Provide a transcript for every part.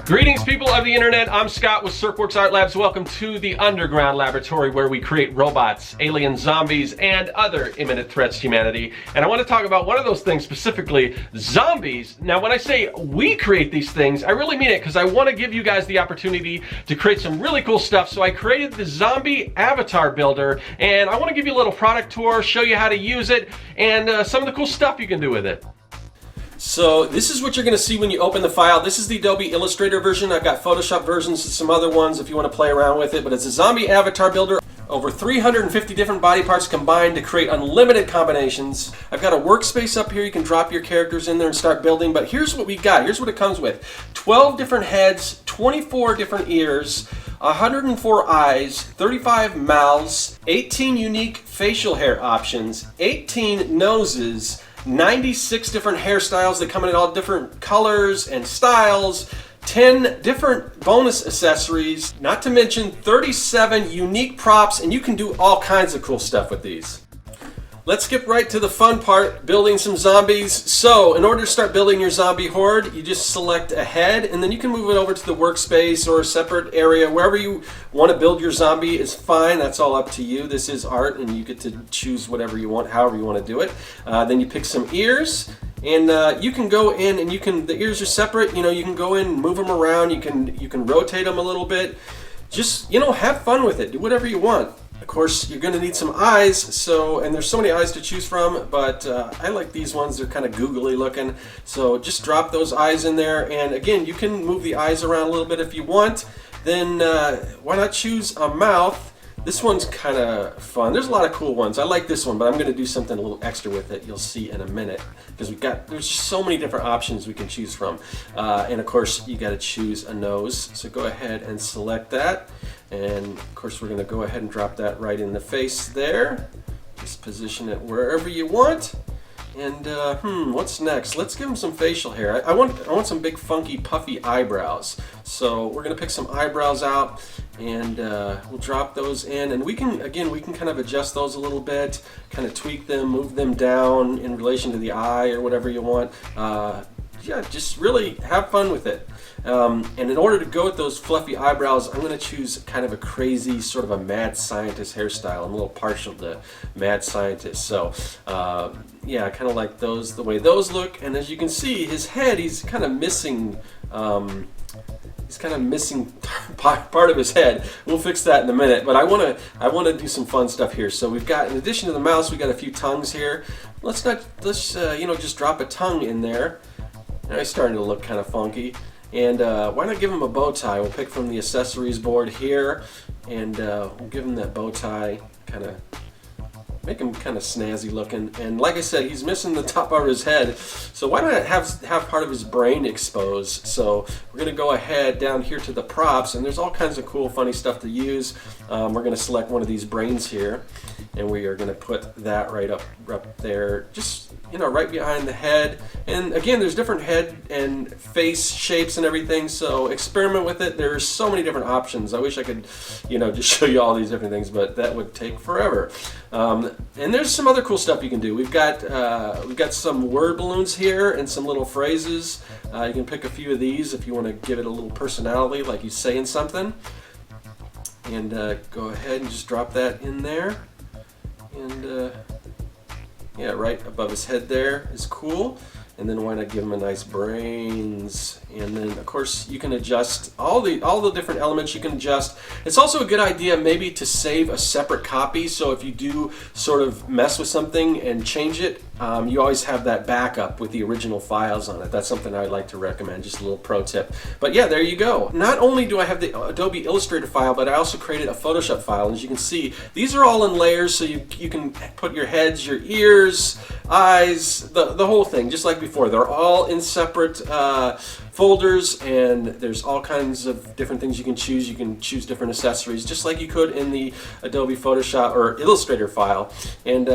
Greetings, people of the internet. I'm Scott with Circworks Art Labs. Welcome to the underground laboratory where we create robots, alien zombies, and other imminent threats to humanity. And I want to talk about one of those things specifically, zombies. Now, when I say we create these things, I really mean it because I want to give you guys the opportunity to create some really cool stuff. So I created the zombie avatar builder, and I want to give you a little product tour, show you how to use it, and some of the cool stuff you can do with it. So this is what you're going to see when you open the file. This is the Adobe Illustrator version. I've got Photoshop versions and some other ones if you want to play around with it, but it's a zombie avatar builder. Over 350 different body parts combined to create unlimited combinations. I've got a workspace up here. You can drop your characters in there and start building, but here's what we got. Here's what it comes with. 12 different heads, 24 different ears, 104 eyes, 35 mouths, 18 unique facial hair options, 18 noses, 96 different hairstyles that come in all different colors and styles, 10 different bonus accessories, not to mention 37 unique props, and you can do all kinds of cool stuff with these. Let's skip right to the fun part, building some zombies. So in order to start building your zombie horde, you just select a head and then you can move it over to the workspace or a separate area. Wherever you want to build your zombie is fine. That's all up to you. This is art and you get to choose whatever you want, however you want to do it. Then you pick some ears and you can go in and the ears are separate. You know, you can go in, move them around. You can rotate them a little bit. Just, have fun with it. Do whatever you want. Of course, you're going to need some eyes, and there's so many eyes to choose from, but I like these ones. They're kind of googly looking, so just drop those eyes in there, and again, you can move the eyes around a little bit if you want. Then why not choose a mouth? This one's kind of fun. There's a lot of cool ones. I like this one, but I'm going to do something a little extra with it. You'll see in a minute, because there's just so many different options we can choose from. And of course, you got to choose a nose, so go ahead and select that. And of course, we're going to go ahead and drop that right in the face there. Just position it wherever you want. And what's next? Let's give him some facial hair. I want some big, funky, puffy eyebrows. So we're going to pick some eyebrows out, and we'll drop those in. And we can kind of adjust those a little bit, kind of tweak them, move them down in relation to the eye or whatever you want. Yeah, just really have fun with it. And in order to go with those fluffy eyebrows, I'm going to choose kind of a crazy, sort of a mad scientist hairstyle. I'm a little partial to mad scientist. So, yeah, I kind of like those, the way those look. And as you can see, his head, he's kind of missing part of his head. We'll fix that in a minute, but I want to do some fun stuff here. So we've got, in addition to the mouse, we got a few tongues here. Let's just drop a tongue in there. Now he's starting to look kind of funky. And why not give him a bow tie? We'll pick from the accessories board here, and we'll give him that bow tie, make him kind of snazzy looking. And like I said, he's missing the top part of his head, so why not have part of his brain exposed? So we're going to go ahead down here to the props, and there's all kinds of cool, funny stuff to use. We're going to select one of these brains here, and we are going to put that right up there, just right behind the head. And again, there's different head and face shapes and everything, so experiment with it. There's so many different options. I wish I could, just show you all these different things, but that would take forever. And there's some other cool stuff you can do. We've got some word balloons here and some little phrases. You can pick a few of these if you want to give it a little personality, like he's saying something. And go ahead and just drop that in there. And yeah, right above his head there is cool. And then why not give him a nice brains? And then of course you can adjust all the different elements you can adjust. It's also a good idea maybe to save a separate copy, so if you do sort of mess with something and change it, you always have that backup with the original files on it. That's something I'd like to recommend, just a little pro tip. But yeah, there you go. Not only do I have the Adobe Illustrator file, but I also created a Photoshop file. And as you can see, these are all in layers, so you can put your heads, your ears, eyes, the whole thing, just like before. They're all in separate folders, and there's all kinds of different things you can choose. You can choose different accessories, just like you could in the Adobe Photoshop or Illustrator file. And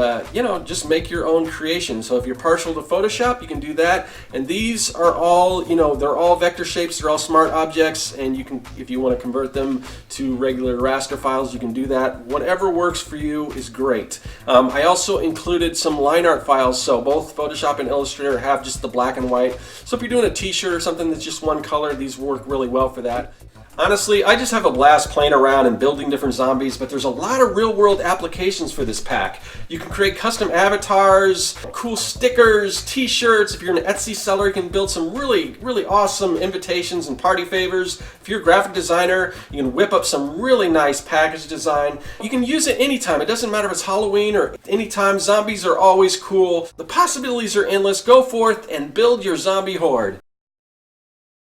just make your own creation creation. So if you're partial to Photoshop, you can do that. And these are all, they're all vector shapes, they're all smart objects, and you can, if you want to convert them to regular raster files, you can do that. Whatever works for you is great. I also included some line art files, so both Photoshop and Illustrator have just the black and white. So if you're doing a t-shirt or something that's just one color, these work really well for that. Honestly, I just have a blast playing around and building different zombies, but there's a lot of real-world applications for this pack. You can create custom avatars, cool stickers, t-shirts. If you're an Etsy seller, you can build some really awesome invitations and party favors. If you're a graphic designer, you can whip up some really nice package design. You can use it anytime. It doesn't matter if it's Halloween or anytime. Zombies are always cool. The possibilities are endless. Go forth and build your zombie horde.